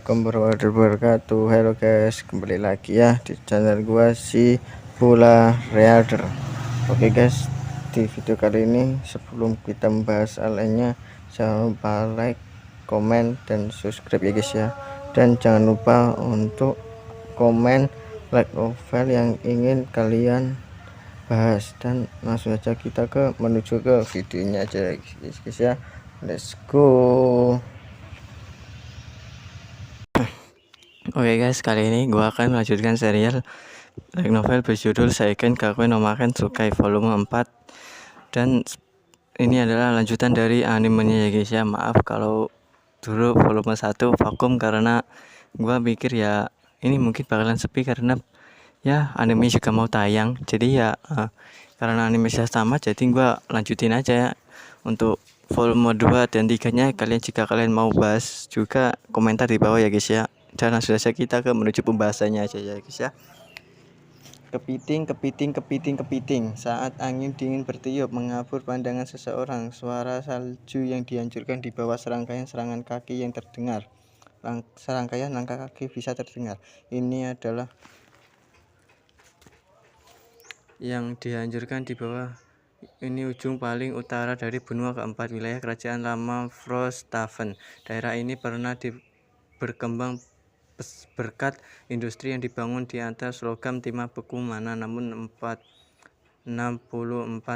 Assalamualaikum warahmatullahi wabarakatuh. Halo guys, kembali lagi ya di channel gua si Bola Reader. Oke guys, di video kali ini sebelum kita membahas lainnya, jangan lupa like, komen, dan subscribe ya guys ya. Dan jangan lupa untuk komen like novel yang ingin kalian bahas, dan langsung saja kita menuju ke videonya aja guys ya. Let's go. Oke guys, kali ini gua akan melanjutkan serial light novel berjudul Seiken Gakuen no Maken Tsukai volume 4. Dan ini adalah lanjutan dari animenya ya guys ya. Maaf kalau dulu volume 1 vakum karena gua pikir ya ini mungkin bakalan sepi karena ya anime juga mau tayang. Jadi ya karena anime sudah tamat, jadi gua lanjutin aja ya. Untuk volume 2 dan 3 nya jika kalian mau bahas juga komentar di bawah ya guys ya. Dan langsung saja kita menuju pembahasannya aja ya guys ya. Kepiting. Saat angin dingin bertiup mengabur pandangan seseorang, suara salju yang dihancurkan di bawah serangkaian serangan kaki yang terdengar. Serangkaian langkah kaki bisa terdengar. Ini adalah yang dihancurkan di bawah. Ini ujung paling utara dari benua keempat, wilayah kerajaan lama Frosthaven. Daerah ini pernah berkembang berkat industri yang dibangun di atas logam timah beku mana. Namun 64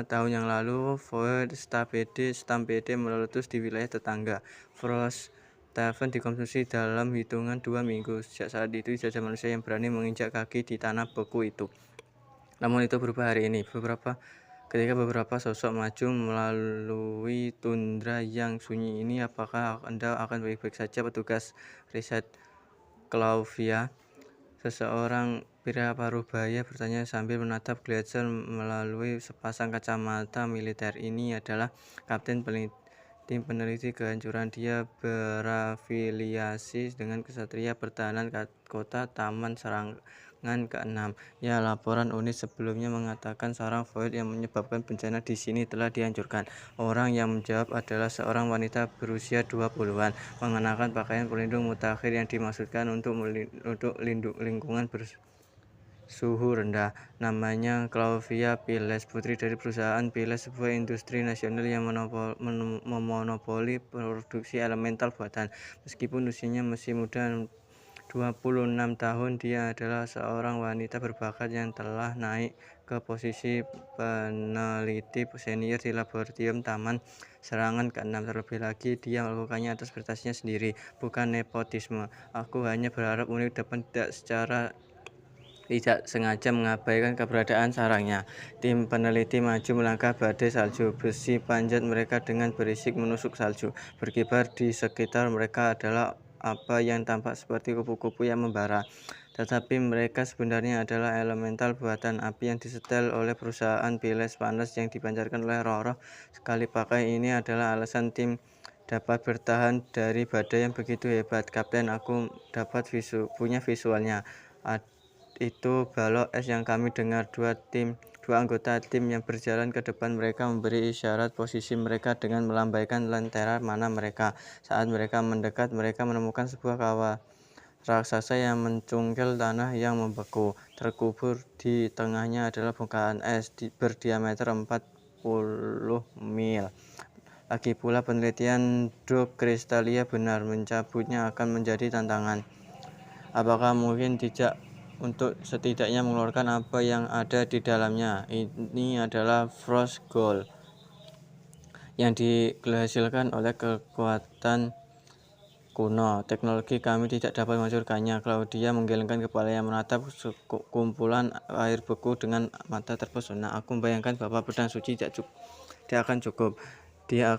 tahun yang lalu, Void Stampede meletus di wilayah tetangga. Frosthaven dikonsumsi dalam hitungan 2 minggu. Sejak saat itu tidak ada manusia yang berani menginjak kaki di tanah beku itu. Namun itu berubah hari ini. Ketika beberapa sosok maju melalui tundra yang sunyi ini. Apakah Anda akan baik-baik saja, petugas riset Clauvia? Seseorang pria paruh baya bertanya sambil menatap Gletser melalui sepasang kacamata militer. Ini adalah kapten tim peneliti kehancuran. Dia berafiliasi dengan Kesatria Pertahanan Kota Taman Serangan ke-6. Ya, laporan unit sebelumnya mengatakan sarang Void yang menyebabkan bencana di sini telah dihancurkan. Orang yang menjawab adalah seorang wanita berusia 20-an, mengenakan pakaian pelindung mutakhir yang dimaksudkan untuk lingkungan bersuhu rendah. Namanya Clauvia Piles, putri dari perusahaan Piles, sebuah industri nasional yang memonopoli produksi elemental buatan. Meskipun usianya masih muda, 26 tahun, dia adalah seorang wanita berbakat yang telah naik ke posisi peneliti senior di laboratorium Taman Serangan ke-6. Terlebih lagi, dia melakukannya atas prestasinya sendiri, bukan nepotisme. Aku hanya berharap unit depan tidak sengaja mengabaikan keberadaan sarangnya. Tim peneliti maju melangkah badai salju. Besi panjat mereka dengan berisik menusuk salju. Berkibar di sekitar mereka adalah apa yang tampak seperti kupu-kupu yang membara. Tetapi mereka sebenarnya adalah elemental buatan api yang disetel oleh perusahaan Piles. Panas yang dipancarkan oleh roh-roh sekali pakai ini adalah alasan tim dapat bertahan dari badai yang begitu hebat. Kapten, aku dapat punya visualnya. Itu balok es yang kami dengar. Dua anggota tim yang berjalan ke depan mereka memberi isyarat posisi mereka dengan melambaikan lentera mana mereka. Saat mereka mendekat, mereka menemukan sebuah kawah raksasa yang mencungkil tanah yang membeku. Terkubur di tengahnya adalah bongkahan es berdiameter 40 mil. Lagi pula penelitian Drop Kristalia benar, mencabutnya akan menjadi tantangan. Apakah mungkin tidak untuk setidaknya mengeluarkan apa yang ada di dalamnya? Ini adalah Frost Gold yang dihasilkan oleh kekuatan kuno. Teknologi kami tidak dapat menghancurkannya. Claudia menggelengkan kepalanya menatap kumpulan air beku dengan mata terpesona. Aku membayangkan bahwa pedang suci tidak akan cukup. Dia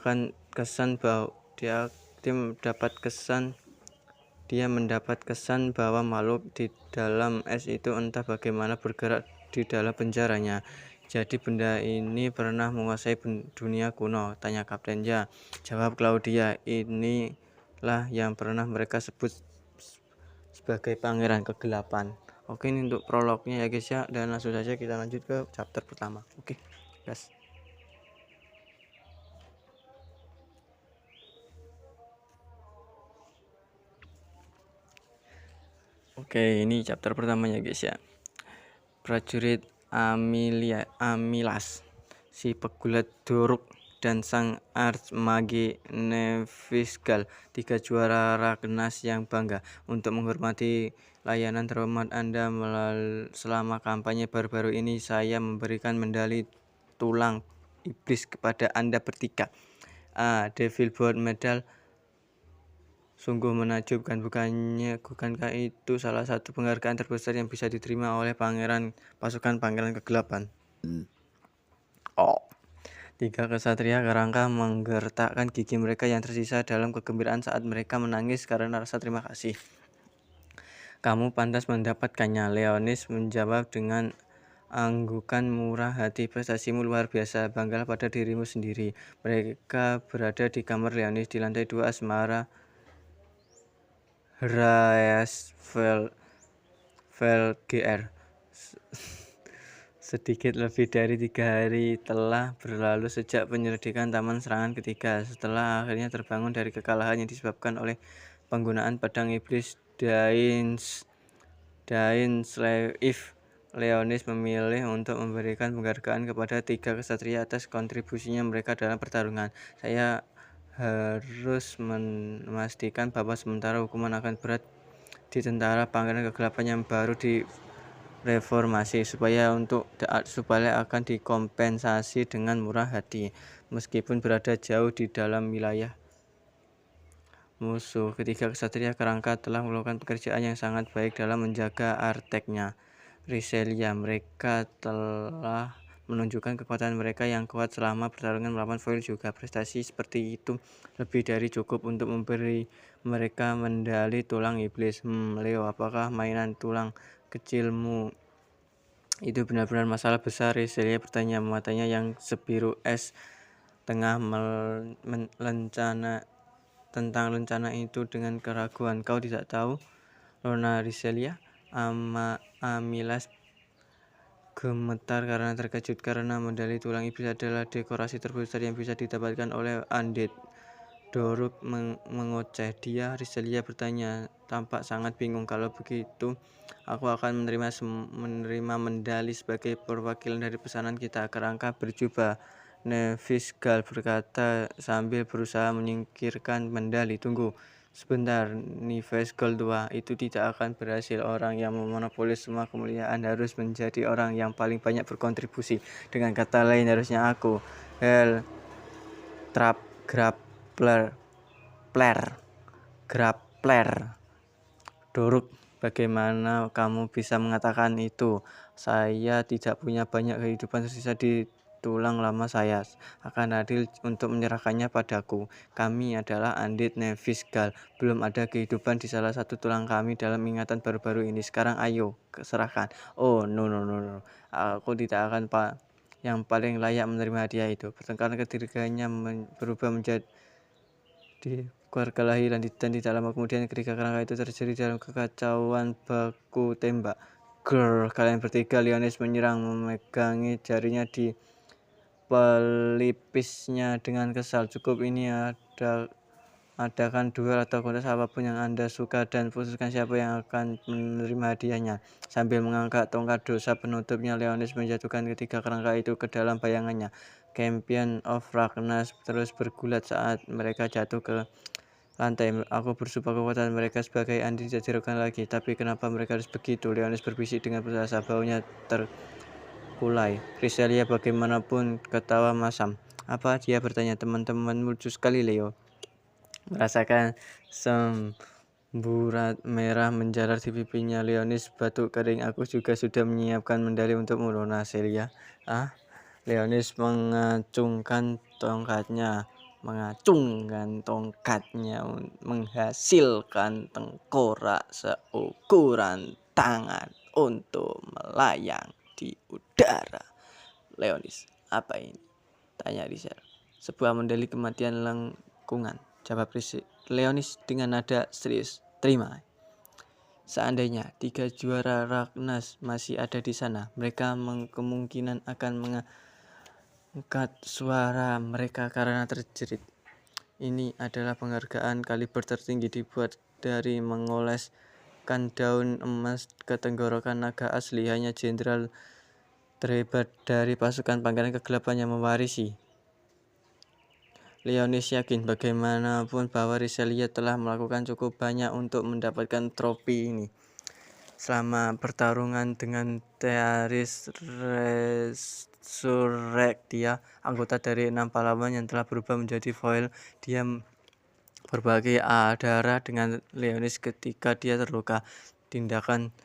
mendapat kesan bahwa makhluk di dalam es itu entah bagaimana bergerak di dalam penjaranya. Jadi benda ini pernah menguasai dunia kuno? Tanya kapten. Ya, jawab Claudia. Inilah yang pernah mereka sebut sebagai pangeran kegelapan. Oke, ini untuk prolognya ya guys ya. Dan langsung saja kita lanjut ke chapter pertama. Oke, guys. Oke, ini chapter pertamanya guys ya. Prajurit Amilas, si pegulat Doruk, dan sang archmage Nevisgal, 3 juara Ragnas yang bangga. Untuk menghormati layanan terhormat Anda selama kampanye baru-baru ini, saya memberikan medali tulang iblis kepada Anda bertiga. Devil Board Medal. Sungguh menakjubkan, bukankah itu salah satu penghargaan terbesar yang bisa diterima oleh pasukan pangeran kegelapan? Oh. 3 kesatria kerangka menggertakkan gigi mereka yang tersisa dalam kegembiraan saat mereka menangis karena rasa terima kasih. Kamu pantas mendapatkannya, Leonis menjawab dengan anggukan murah hati. Prestasimu luar biasa, banggalah pada dirimu sendiri. Mereka berada di kamar Leonis di lantai 2 asmara Velgr. Sedikit lebih dari 3 hari telah berlalu sejak penyelidikan taman serangan ketiga. Setelah akhirnya terbangun dari kekalahan yang disebabkan oleh penggunaan pedang iblis Dainslaif, Leonis memilih untuk memberikan penghargaan kepada 3 kesatria atas kontribusinya mereka dalam pertarungan. Saya harus memastikan bahwa sementara hukuman akan berat di tentara pangeran kegelapan yang baru direformasi, supaya akan dikompensasi dengan murah hati meskipun berada jauh di dalam wilayah musuh. Ketiga kesatria kerangka telah melakukan pekerjaan yang sangat baik dalam menjaga arteknya Riselia. Mereka telah menunjukkan kekuatan mereka yang kuat selama pertarungan melawan foil juga. Prestasi seperti itu lebih dari cukup untuk memberi mereka medali tulang iblis. Leo, apakah mainan tulang kecilmu itu benar-benar masalah besar? Riselia bertanya, matanya yang sebiru es tengah tentang rencana itu dengan keraguan. Kau tidak tahu, Rona Riselia? Amilas gemetar karena terkejut, karena medali tulang iblis adalah dekorasi terbesar yang bisa didapatkan oleh Undead. Doruk mengoceh. Dia, Riselia bertanya, tampak sangat bingung. Kalau begitu, aku akan menerima medali sebagai perwakilan dari pesanan kita. Kerangka berjubah Nevisgal berkata sambil berusaha menyingkirkan medali. Tunggu sebentar, Nevisgal tua, itu tidak akan berhasil. Orang yang memonopoli semua kemuliaan harus menjadi orang yang paling banyak berkontribusi. Dengan kata lain, harusnya aku. Hell Trap Grappler. Doruk, bagaimana kamu bisa mengatakan itu? Saya tidak punya banyak kehidupan tersisa di tulang lama saya. Akan adil untuk menyerahkannya padaku. Kami adalah Undead Nevisgal. Belum ada kehidupan di salah satu tulang kami dalam ingatan baru-baru ini. Sekarang ayo, serahkan. Oh, no. Aku tidak akan yang paling layak menerima hadiah itu. Pertengkaran ketiganya berubah menjadi keluarga lahiran dan tidak lama kemudian ketika kerangka itu terjadi dalam kekacauan baku tembak. Kalian bertiga, Leonis menyerang, memegangi jarinya di pelipisnya dengan kesal. Cukup, ini adakan duel atau kontes apapun yang Anda suka dan putuskan siapa yang akan menerima hadiahnya. Sambil mengangkat tongkat dosa penutupnya, Leonis menjatuhkan ketiga kerangka itu ke dalam bayangannya. Champion of Ragnas terus bergulat saat mereka jatuh ke lantai. Aku bersumpah kekuatan mereka sebagai Andi tidak diragukan lagi. Tapi kenapa mereka harus begitu? Leonis berbisik dengan berasa, baunya terkulai. Riselia bagaimanapun ketawa masam. Apa? Dia bertanya. Teman-teman lucu sekali, Leo. Merasakan semburat merah menjalar di pipinya, Leonis batuk kering. Aku juga sudah menyiapkan medali untukmu, Rona Celia. Leonis mengacungkan tongkatnya, menghasilkan tengkorak seukuran tangan untuk melayang di udara. Leonis, apa ini? Tanya Rizal. Sebuah medali kematian lengkungan, jawab Leonis dengan nada serius. Terima. Seandainya 3 juara Ragnas masih ada di sana, mereka kemungkinan akan mengangkat suara mereka karena terjerit. Ini adalah penghargaan kaliber tertinggi, dibuat dari mengoles menusukkan daun emas ke tenggorokan naga asli, hanya jenderal terhebat dari pasukan Pangeran Kegelapan yang mewarisi. Leonis yakin bagaimanapun bahwa Riselia telah melakukan cukup banyak untuk mendapatkan trofi ini. Selama pertarungan dengan Thearis Resurrectia, anggota dari 6 pahlawan yang telah berubah menjadi foil, dia berbagi darah dengan Leonis ketika dia terluka. Tindakan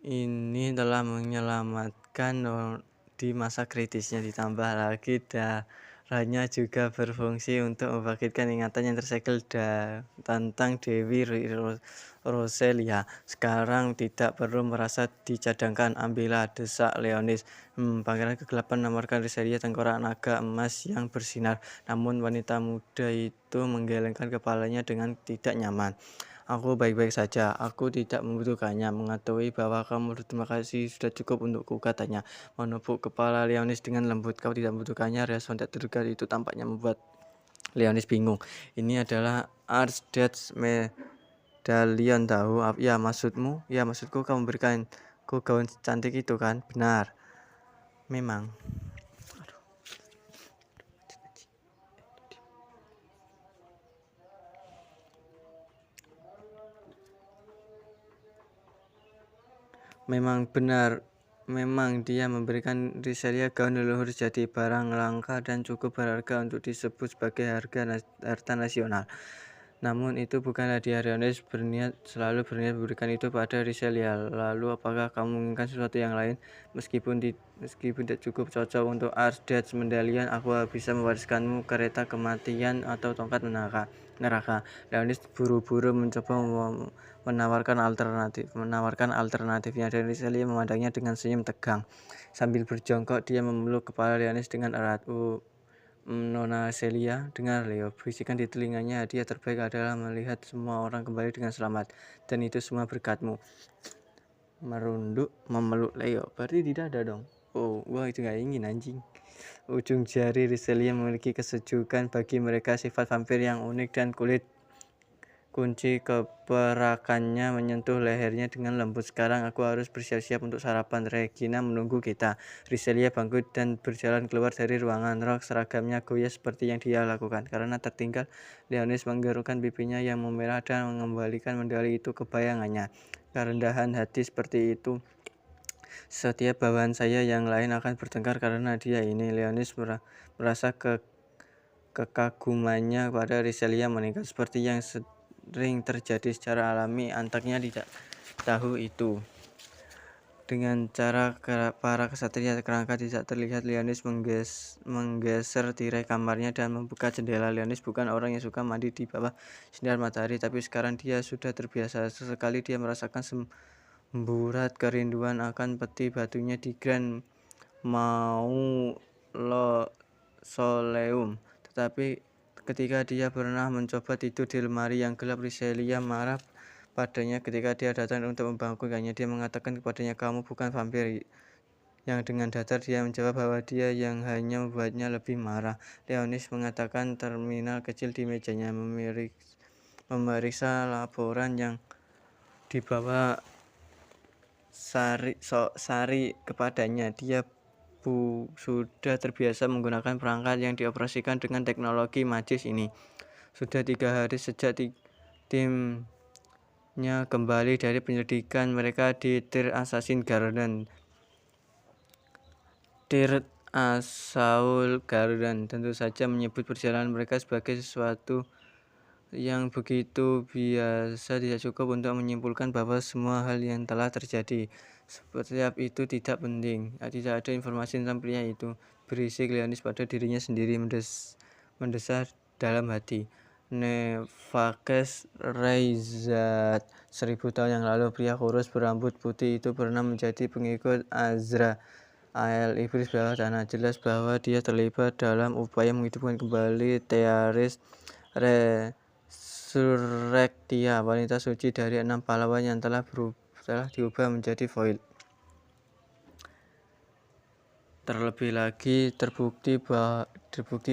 ini telah menyelamatkan di masa kritisnya, ditambah lagi darahnya juga berfungsi untuk membangkitkan ingatan yang tersegel tentang Dewi Roselia. Sekarang tidak perlu merasa dicadangkan, ambillah, desak Leonis. Pangeran Kegelapan menawarkan Roselia tengkorak naga emas yang bersinar, namun wanita muda itu menggelengkan kepalanya dengan tidak nyaman. Aku baik-baik saja, aku tidak membutuhkannya. Mengetahui bahwa kamu berterima kasih sudah cukup untukku, katanya. Menepuk kepala Leonis dengan lembut. Kau tidak membutuhkannya. Respon tak terduga itu tampaknya membuat Leonis bingung. Ini adalah Archdeath Medallion, tahu? Ya, maksudmu? Ya, maksudku kamu memberikanku gaun cantik itu, kan? Benar. Memang. Memang benar, memang dia memberikan Riselia gaun leluhur jadi barang langka dan cukup berharga untuk disebut sebagai harta nasional. Namun itu bukanlah dia. Leonis selalu berniat memberikan itu pada Riselia. Lalu apakah kamu menginginkan sesuatu yang lain? Meskipun tidak cukup cocok untuk Archdeath Medallion, aku bisa mewariskanmu kereta kematian atau tongkat neraka. Leonis buru-buru mencoba menawarkan alternatifnya, dan Riselia memandangnya dengan senyum tegang. Sambil berjongkok, dia memeluk kepala Leonis dengan erat. Nona Celia, dengar Leo, bisikan di telinganya, hadiah terbaik adalah melihat semua orang kembali dengan selamat, dan itu semua berkatmu. Merunduk memeluk Leo, berarti tidak ada dong. Oh, wah, itu gak ingin, anjing. Ujung jari Riselia memiliki kesejukan. Bagi mereka, sifat vampir yang unik dan kulit kunci keperakannya menyentuh lehernya dengan lembut. Sekarang aku harus bersiap-siap untuk sarapan. Regina menunggu kita. Riselia bangkit dan berjalan keluar dari ruangan. Rok seragamnya goyah seperti yang dia lakukan. Karena tertinggal, Leonis menggerukkan pipinya yang memerah dan mengembalikan medali itu ke bayangannya. Kerendahan hati seperti itu. Setiap bawaan saya yang lain akan bertengkar karena dia ini. Leonis merasa kekagumannya pada Riselia meningkat seperti yang sering terjadi secara alami. Antaknya tidak tahu itu. Dengan cara para kesatria kerangka tidak terlihat, Leonis menggeser tirai kamarnya dan membuka jendela. Leonis bukan orang yang suka mandi di bawah sinar matahari, tapi sekarang dia sudah terbiasa. Sesekali dia merasakan semburat kerinduan akan peti batunya di Grand Mausoleum. Tetapi ketika dia pernah mencoba tidur di lemari yang gelap, Riselia marah padanya ketika dia datang untuk membangunkannya. Dia mengatakan kepadanya, kamu bukan vampir. Yang dengan datar dia menjawab bahwa dia yang hanya membuatnya lebih marah. Leonis mengatakan terminal kecil di mejanya, memeriksa laporan yang dibawa Sari kepadanya. Dia sudah terbiasa menggunakan perangkat yang dioperasikan dengan teknologi magis ini. Sudah 3 hari sejak timnya kembali dari penyelidikan mereka di Tir Assassin Garden. Tir Assault Garden tentu saja menyebut perjalanan mereka sebagai sesuatu yang begitu biasa tidak cukup untuk menyimpulkan bahwa semua hal yang telah terjadi. Setiap itu tidak penting. Tidak ada informasi tentang pria itu. Berisik, Leonis pada dirinya sendiri mendesah dalam hati. Nevakes Reizat. 1000 tahun yang lalu, pria kurus berambut putih itu pernah menjadi pengikut Azrael, iblis bawah tanah. Jelas bahwa dia terlibat dalam upaya menghidupkan kembali Thearis Resurrectia, wanita suci dari 6 pahlawan yang telah diubah menjadi foil. Terlebih lagi terbukti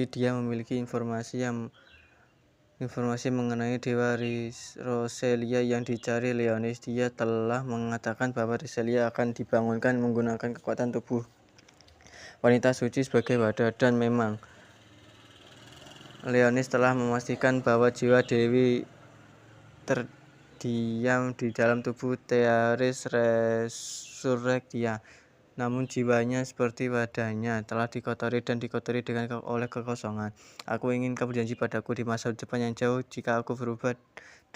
dia memiliki informasi yang informasi mengenai Dewa Roselia yang dicari Leonis. Dia telah mengatakan bahwa Roselia akan dibangunkan menggunakan kekuatan tubuh wanita suci sebagai wadah, dan memang Leonis telah memastikan bahwa jiwa Dewi terdiam di dalam tubuh Thearis Resurrectia. Namun jiwanya seperti wadahnya telah dikotori dan dikotori oleh kekosongan. Aku ingin kamu janji padaku di masa depan yang jauh, jika aku berubah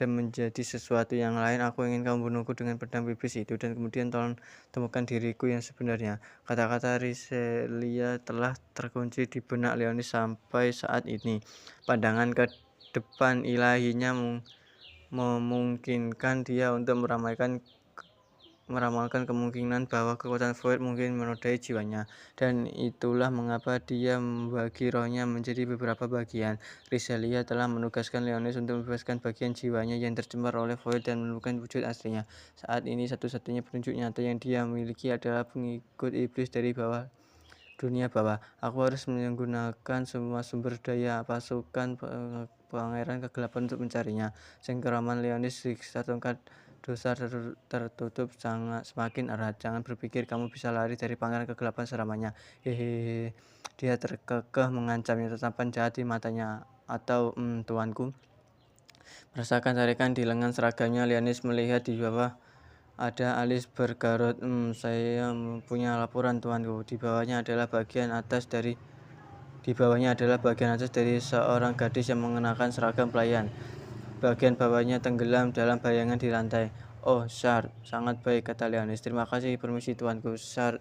dan menjadi sesuatu yang lain, aku ingin kamu bunuhku dengan pedang iblis itu, dan kemudian tolong temukan diriku yang sebenarnya. Kata-kata Riselia telah terkunci di benak Leonis sampai saat ini. Pandangan ke depan ilahinya memungkinkan dia untuk meramalkan kemungkinan bahwa kekuatan Void mungkin menodai jiwanya, dan itulah mengapa dia membagi rohnya menjadi beberapa bagian. Riselia telah menugaskan Leonis untuk membebaskan bagian jiwanya yang tercemar oleh Void dan menemukan wujud aslinya. Saat ini satu-satunya petunjuk nyata yang dia miliki adalah pengikut iblis dari dunia bawah. Aku harus menggunakan semua sumber daya pasukan Pangeran Kegelapan untuk mencarinya. Sengkeraman Leonis, siksa tongkat dosa tertutup semakin erat. Jangan berpikir kamu bisa lari dari Pangeran Kegelapan selamanya. Hehehe. Dia terkekeh mengancamnya, tatapan jahat di matanya. Atau, tuanku. Merasakan tarikan di lengan seragamnya, Leonis melihat di bawah ada alis bergarut. Saya punya laporan, tuanku. Di bawahnya adalah bagian atas dari seorang gadis yang mengenakan seragam pelayan. Bagian bawahnya tenggelam dalam bayangan di lantai. Oh, Shard, sangat baik, kata Leonis. Terima kasih, permisi tuanku. Shard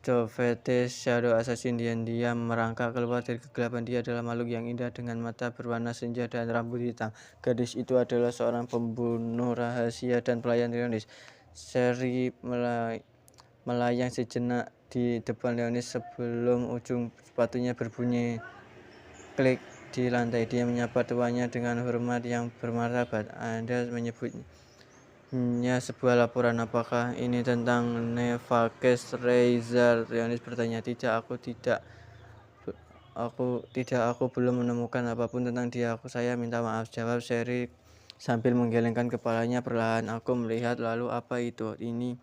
Jovete Shadow Assassin. Dia merangkak keluar dari kegelapan. Dia adalah makhluk yang indah dengan mata berwarna senja dan rambut hitam. Gadis itu adalah seorang pembunuh rahasia dan pelayan Leonis. Seri melayang sejenak di depan Leonis sebelum ujung sepatunya berbunyi klik di lantai. Dia menyapa tuannya dengan hormat yang bermartabat. Anda menyebutnya sebuah laporan. Apakah ini tentang Nevakes Razor? Leonis bertanya. Aku belum menemukan apapun tentang dia. Saya minta maaf, jawab Sherry sambil menggelengkan kepalanya perlahan. Aku melihat. Lalu apa itu? Ini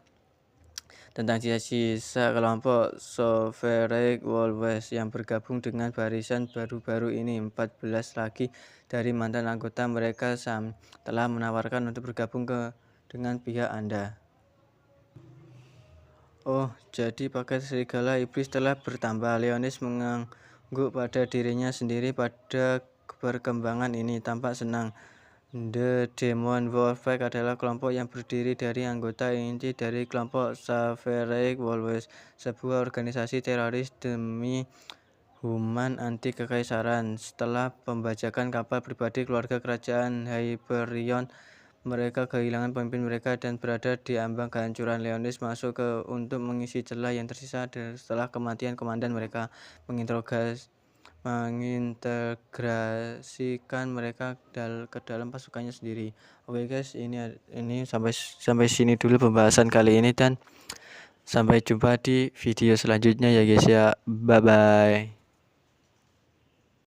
tentang sisa kelompok Sovereign Wolves yang bergabung dengan barisan baru-baru ini. 14 lagi dari mantan anggota mereka telah menawarkan untuk bergabung dengan pihak Anda. Oh, jadi paket serigala iblis telah bertambah. Leonis mengangguk pada dirinya sendiri pada perkembangan ini. Tampak senang. The Demon Wolfpack adalah kelompok yang berdiri dari anggota inti dari kelompok Sovereign Wolves, sebuah organisasi teroris demi human anti kekaisaran. Setelah pembajakan kapal pribadi keluarga kerajaan Hyperion, mereka kehilangan pemimpin mereka dan berada di ambang kehancuran. Leonis masuk untuk mengisi celah yang tersisa setelah kematian komandan mereka, mengintegrasikan mereka ke dalam pasukannya sendiri. Oke guys, ini sampai sini dulu pembahasan kali ini, dan sampai jumpa di video selanjutnya ya guys ya. Bye bye.